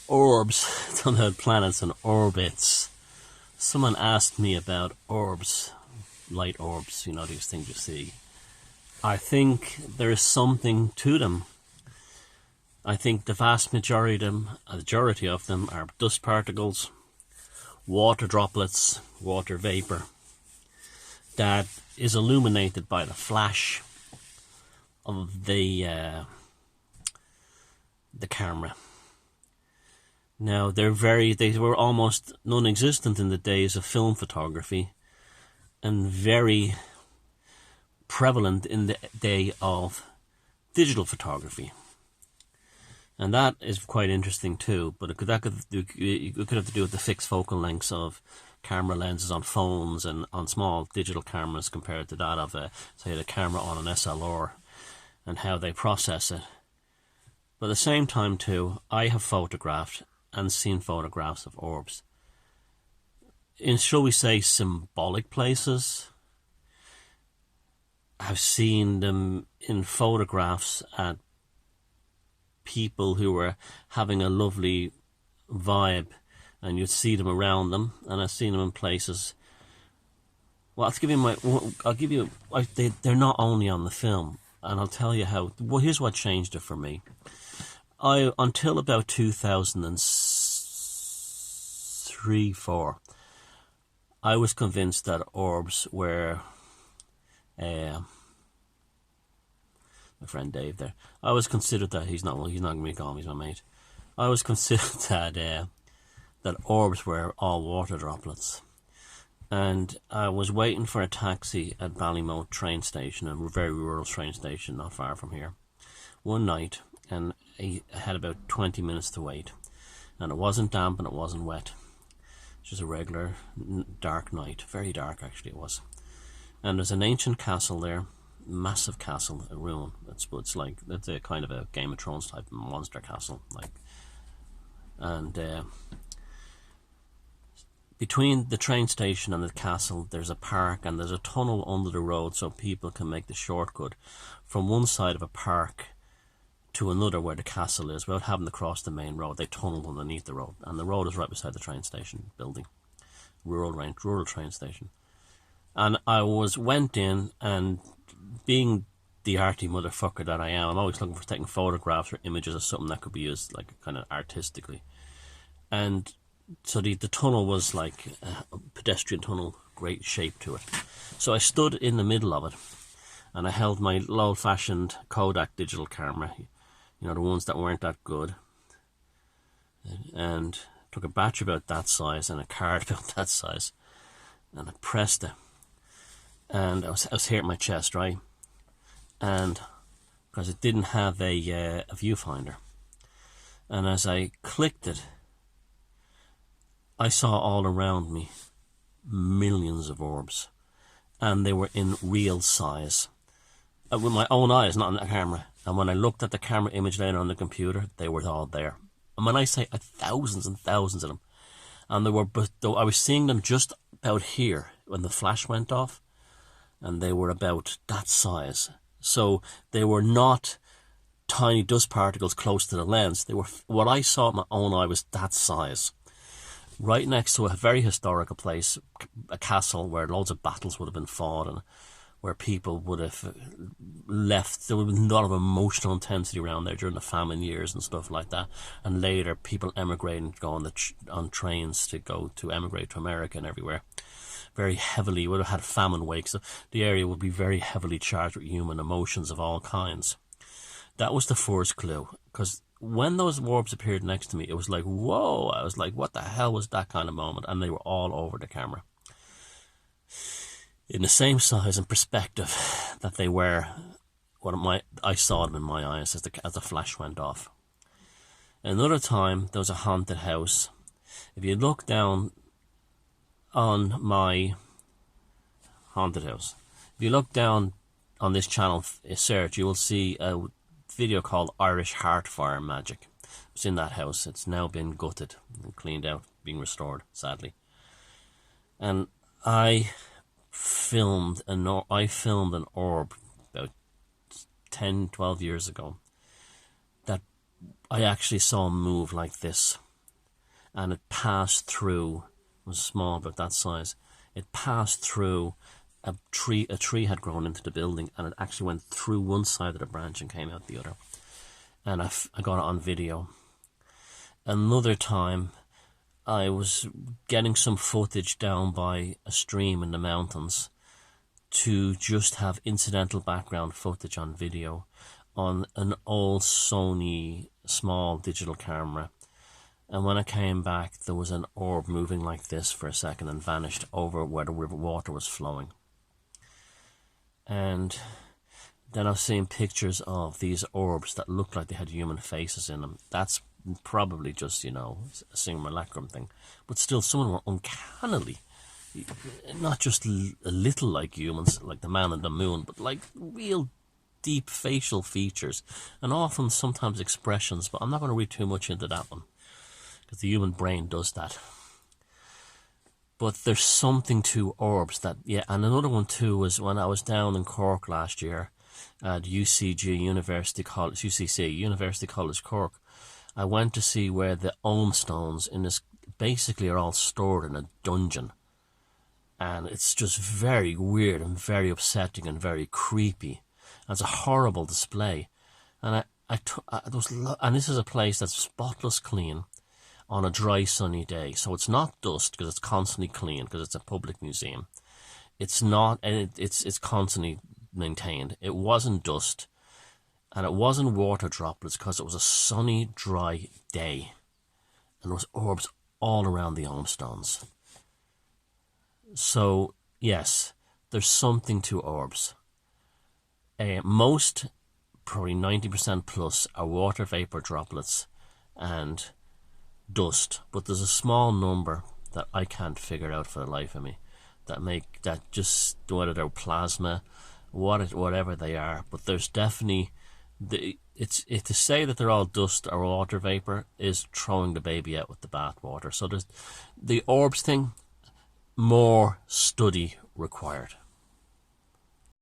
Orbs, talking about planets and orbits. Someone asked me about orbs, light orbs, these things you see. I think there is something to them. I think the vast majority of them are dust particles, water droplets, water vapor that is illuminated by the flash of the camera. Now they were almost non-existent in the days of film photography, and very prevalent in the day of digital photography. And that is quite interesting too, but it could have to do with the fixed focal lengths of camera lenses on phones and on small digital cameras compared to that of, say, the camera on an SLR, and how they process it. But at the same time too, I have photographed and seen photographs of orbs in, shall we say, symbolic places. I've seen them in photographs at people who were having a lovely vibe, and you'd see them around them, and I've seen them in places. Well, they're not only on the film, and I'll tell you how. Well, here's what changed it for me. Until about 2003-4, I was convinced that orbs were, my friend Dave there, I was considered that he's not going to be gone, he's my mate. I was considered that orbs were all water droplets. And I was waiting for a taxi at Ballymote train station, a very rural train station not far from here, one night, and I had about 20 minutes to wait, and it wasn't damp and it wasn't wet. It was a regular dark night, very dark actually it was. And there's an ancient castle there, massive castle, a ruin. It's a kind of a Game of Thrones type monster castle, and between the train station and the castle there's a park, and there's a tunnel under the road so people can make the shortcut from one side of a park to another where the castle is without having to cross the main road. They tunnel underneath the road, and the road is right beside the train station building, rural train station. And I went in, and being the arty motherfucker that I am, I'm always looking for taking photographs or images of something that could be used kind of artistically. And so the tunnel was like a pedestrian tunnel, great shape to it. So I stood in the middle of it, and I held my old-fashioned Kodak digital camera, the ones that weren't that good, and took a batch about that size and a card about that size, and I pressed it, and I was here at my chest, right? And because it didn't have a viewfinder, and as I clicked it, I saw all around me millions of orbs, and they were in real size, with my own eyes, not on the camera. And when I looked at the camera image later on the computer, they were all there. And when I say thousands and thousands of them, and I was seeing them just about here when the flash went off, and they were about that size. So they were not tiny dust particles close to the lens. They were, what I saw with my own eye was that size. Right next to a very historical place, a castle where loads of battles would have been fought, and where people would have left. There would have been a lot of emotional intensity around there during the famine years and stuff like that. And later, people emigrating, go on trains to emigrate to America and everywhere. Very heavily, would have had famine wakes. So the area would be very heavily charged with human emotions of all kinds. That was the first clue, because when those orbs appeared next to me, it was like, whoa! I was like, what the hell was that kind of moment? And they were all over the camera, in the same size and perspective that they were when I saw them in my eyes as the flash went off. Another time, there was a haunted house. If you look down on my haunted house, if you look down on this channel, search, you will see a video called Irish Heartfire Magic. It's in that house. It's now been gutted and cleaned out, being restored, sadly. And I filmed an orb about 10-12 years ago that I actually saw move like this. and it passed through, it was small, about that size, it passed through a tree had grown into the building, and it actually went through one side of the branch and came out the other. And I got it on video. Another time, I was getting some footage down by a stream in the mountains to just have incidental background footage on video on an old Sony small digital camera. And when I came back, there was an orb moving like this for a second and vanished over where the water was flowing. And then I was seeing pictures of these orbs that looked like they had human faces in them. That's probably just, a simulacrum thing. But still, some of them were uncannily, not just a little like humans, like the man on the moon, but like real deep facial features. And often, sometimes expressions, but I'm not going to read too much into that one, because the human brain does that. But there's something to orbs that, yeah, and another one too was when I was down in Cork last year at UCC, University College Cork. I went to see where the Ohm stones in this basically are all stored in a dungeon. And it's just very weird and very upsetting and very creepy. And it's a horrible display. And and this is a place that's spotless clean on a dry, sunny day. So it's not dust because it's constantly clean because it's a public museum. It's not, and it's constantly maintained. It wasn't dust, and it wasn't water droplets because it was a sunny, dry day. And there was orbs all around the Ohm stones. So, yes, there's something to orbs. Most, probably 90% plus, are water vapor droplets and dust, but there's a small number that I can't figure out for the life of me that just, whether they're plasma, whatever they are, but there's definitely to say that they're all dust or water vapor is throwing the baby out with the bathwater. So there's the orbs thing, more study required.